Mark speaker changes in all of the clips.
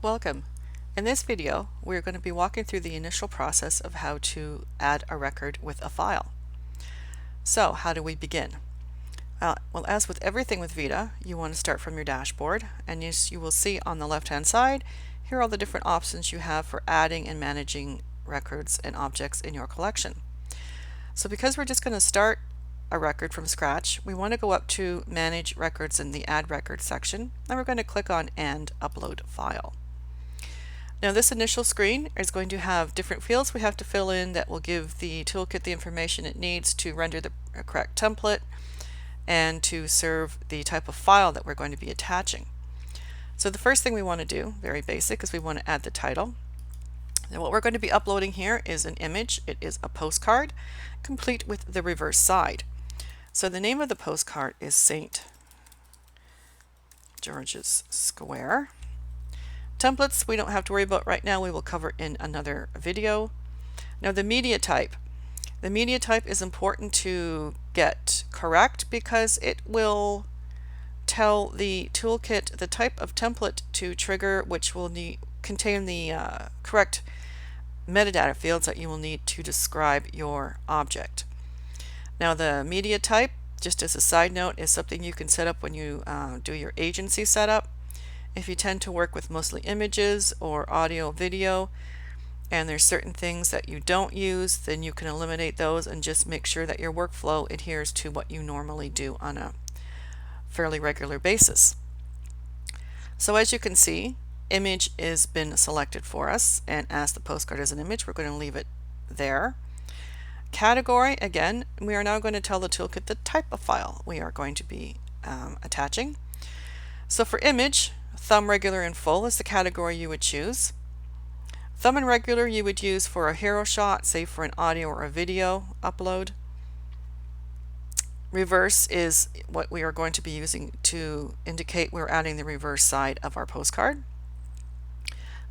Speaker 1: Welcome. In this video, we're going to be walking through the initial process of how to add a record with a file. So, how do we begin? Well, as with everything with Vita, you want to start from your dashboard, and you will see on the left-hand side, here are all the different options you have for adding and managing records and objects in your collection. So because we're just going to start a record from scratch, we want to go up to Manage Records in the Add Record section, and we're going to click on And Upload File. Now this initial screen is going to have different fields we have to fill in that will give the toolkit the information it needs to render the correct template and to serve the type of file that we're going to be attaching. So the first thing we want to do, very basic, is we want to add the title. Now what we're going to be uploading here is an image. It is a postcard complete with the reverse side. So the name of the postcard is St. George's Square. Templates we don't have to worry about right now, we will cover in another video. Now the media type. The media type is important to get correct because it will tell the toolkit the type of template to trigger, which will contain the correct metadata fields that you will need to describe your object. Now the media type, just as a side note, is something you can set up when you do your agency setup. If you tend to work with mostly images or audio video and there's certain things that you don't use, then you can eliminate those and just make sure that your workflow adheres to what you normally do on a fairly regular basis. So as you can see, image has been selected for us, and as the postcard is an image, we're going to leave it there. Category, again, we are now going to tell the toolkit the type of file we are going to be attaching. So for image, thumb, regular, and full is the category you would choose. Thumb and regular you would use for a hero shot, say for an audio or a video upload. Reverse is what we are going to be using to indicate we're adding the reverse side of our postcard.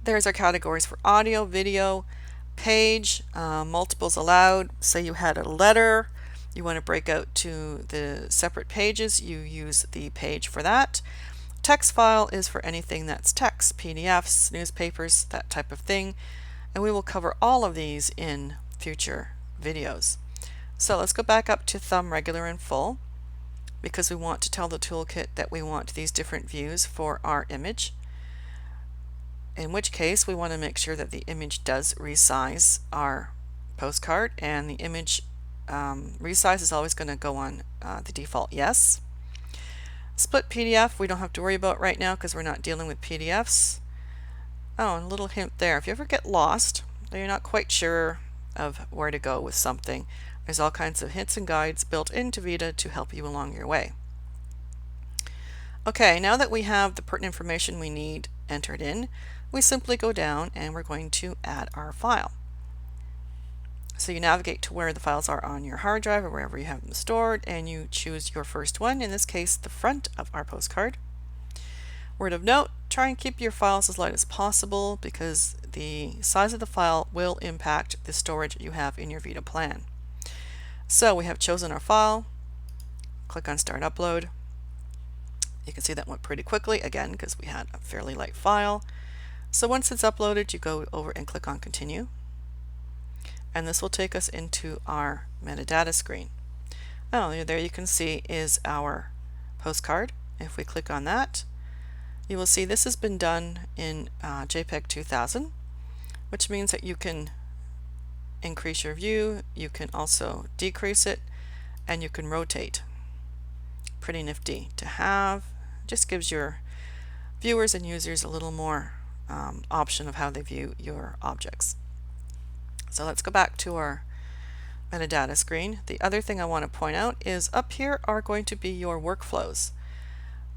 Speaker 1: There's our categories for audio, video, page, multiples allowed. Say you had a letter, you want to break out to the separate pages, you use the page for that. Text file is for anything that's text, PDFs, newspapers, that type of thing, and we will cover all of these in future videos. So let's go back up to thumb, regular, and full because we want to tell the toolkit that we want these different views for our image, in which case we want to make sure that the image does resize our postcard, and the image resize is always going to go on the default yes. Split PDF we don't have to worry about right now because we're not dealing with PDFs. Oh, and a little hint there. If you ever get lost or you're not quite sure of where to go with something, there's all kinds of hints and guides built into Vita to help you along your way. Okay, now that we have the pertinent information we need entered in, we simply go down and we're going to add our file. So you navigate to where the files are on your hard drive or wherever you have them stored, and you choose your first one, in this case the front of our postcard. Word of note, try and keep your files as light as possible because the size of the file will impact the storage you have in your Vita plan. So we have chosen our file, click on Start Upload. You can see that went pretty quickly, again because we had a fairly light file. So once it's uploaded, you go over and click on Continue. And this will take us into our metadata screen. Oh, there you can see is our postcard. If we click on that, you will see this has been done in JPEG 2000, which means that you can increase your view, you can also decrease it, and you can rotate. Pretty nifty to have. Just gives your viewers and users a little more option of how they view your objects. So let's go back to our metadata screen. The other thing I want to point out is up here are going to be your workflows.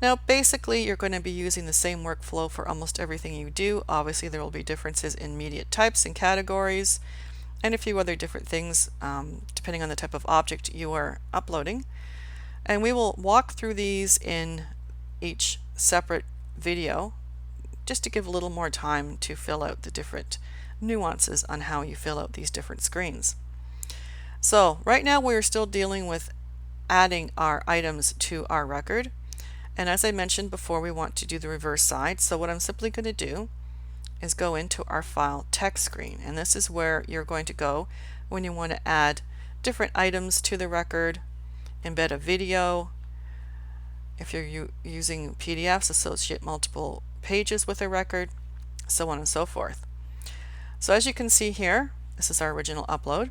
Speaker 1: Now basically you're going to be using the same workflow for almost everything you do. Obviously there will be differences in media types and categories and a few other different things depending on the type of object you are uploading. And we will walk through these in each separate video just to give a little more time to fill out the different nuances on how you fill out these different screens. So right now we're still dealing with adding our items to our record, and as I mentioned before, we want to do the reverse side. So what I'm simply going to do is go into our file text screen, and this is where you're going to go when you want to add different items to the record, embed a video. If you're using PDFs, associate multiple pages with a record, so on and so forth. So as you can see here, this is our original upload.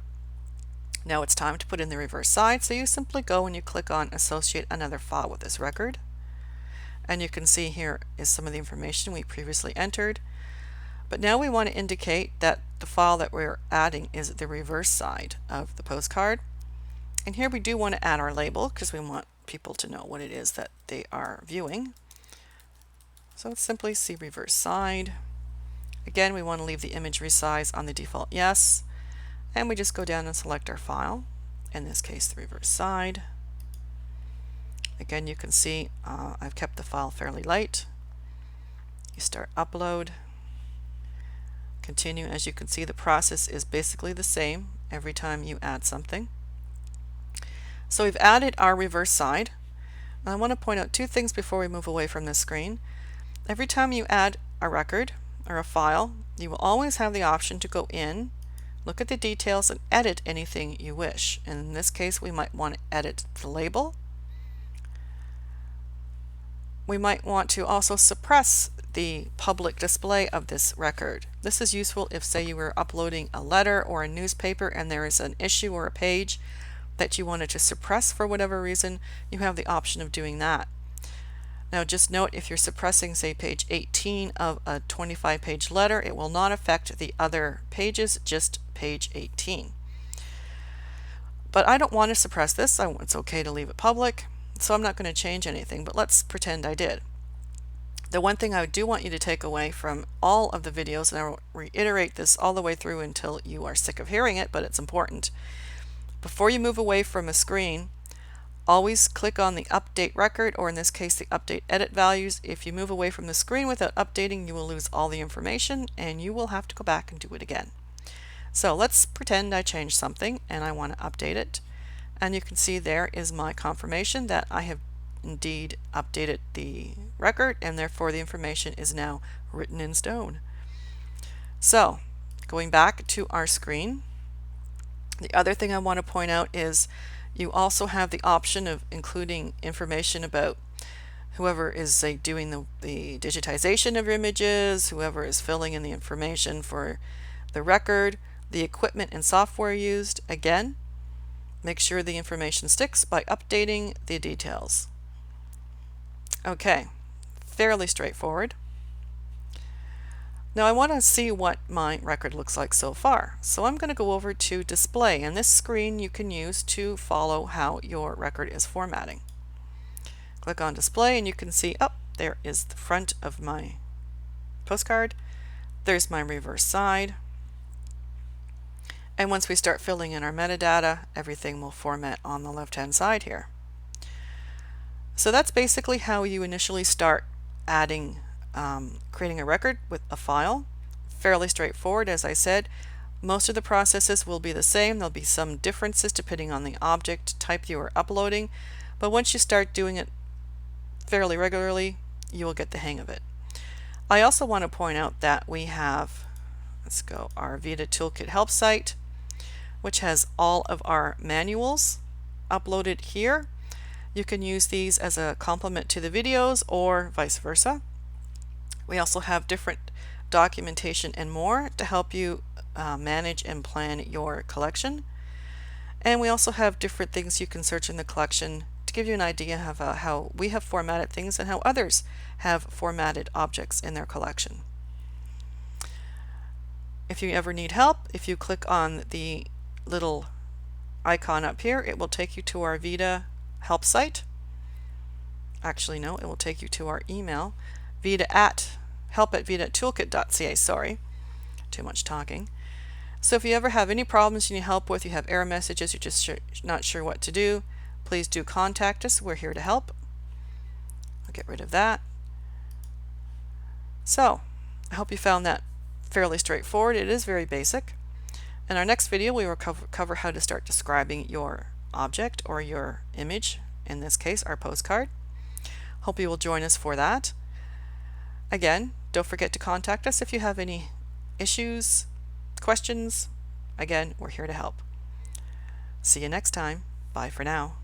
Speaker 1: Now it's time to put in the reverse side, so you simply go and you click on associate another file with this record. And you can see here is some of the information we previously entered. But now we want to indicate that the file that we're adding is the reverse side of the postcard. And here we do want to add our label because we want people to know what it is that they are viewing. So it's simply see reverse side. Again, we want to leave the image resize on the default yes. And we just go down and select our file, in this case the reverse side. Again, you can see I've kept the file fairly light. You start upload. Continue. As you can see, the process is basically the same every time you add something. So we've added our reverse side. I want to point out two things before we move away from this screen. Every time you add a record or a file, you will always have the option to go in, look at the details, and edit anything you wish. And in this case, we might want to edit the label. We might want to also suppress the public display of this record. This is useful if, say, you were uploading a letter or a newspaper and there is an issue or a page that you wanted to suppress for whatever reason. You have the option of doing that. Now just note, if you're suppressing, say, page 18 of a 25-page letter, it will not affect the other pages, just page 18. But I don't want to suppress this. It's okay to leave it public, so I'm not going to change anything, but let's pretend I did. The one thing I do want you to take away from all of the videos, and I will reiterate this all the way through until you are sick of hearing it, but it's important. Before you move away from a screen, always click on the update record, or in this case the update edit values. If you move away from the screen without updating, you will lose all the information and you will have to go back and do it again. So let's pretend I changed something and I want to update it. And you can see there is my confirmation that I have indeed updated the record, and therefore the information is now written in stone. So going back to our screen, the other thing I want to point out is you also have the option of including information about whoever is, say, doing the digitization of your images, whoever is filling in the information for the record, the equipment and software used. Again, make sure the information sticks by updating the details. Okay, fairly straightforward. Now I want to see what my record looks like so far. So I'm going to go over to display, and this screen you can use to follow how your record is formatting. Click on display and you can see, oh, there is the front of my postcard. There's my reverse side. And once we start filling in our metadata, everything will format on the left-hand side here. So that's basically how you initially start adding, creating a record with a file. Fairly straightforward, as I said. Most of the processes will be the same. There'll be some differences depending on the object type you are uploading, but once you start doing it fairly regularly, you will get the hang of it. I also want to point out that we have, let's go, our VIDA Toolkit help site, which has all of our manuals uploaded here. You can use these as a complement to the videos or vice versa. We also have different documentation and more to help you manage and plan your collection. And we also have different things you can search in the collection to give you an idea of how we have formatted things and how others have formatted objects in their collection. If you ever need help, if you click on the little icon up here, it will take you to our VIDA help site. Actually, no, it will take you to our email, help@vidatoolkit.ca. Sorry, too much talking. So if you ever have any problems you need help with, you have error messages, you're just not sure what to do, please do contact us. We're here to help. I'll get rid of that. So I hope you found that fairly straightforward. It is very basic. In our next video, we will cover how to start describing your object or your image, in this case our postcard. Hope you will join us for that. Again, Don't forget to contact us if you have any issues, questions. Again, we're here to help. See you next time. Bye for now.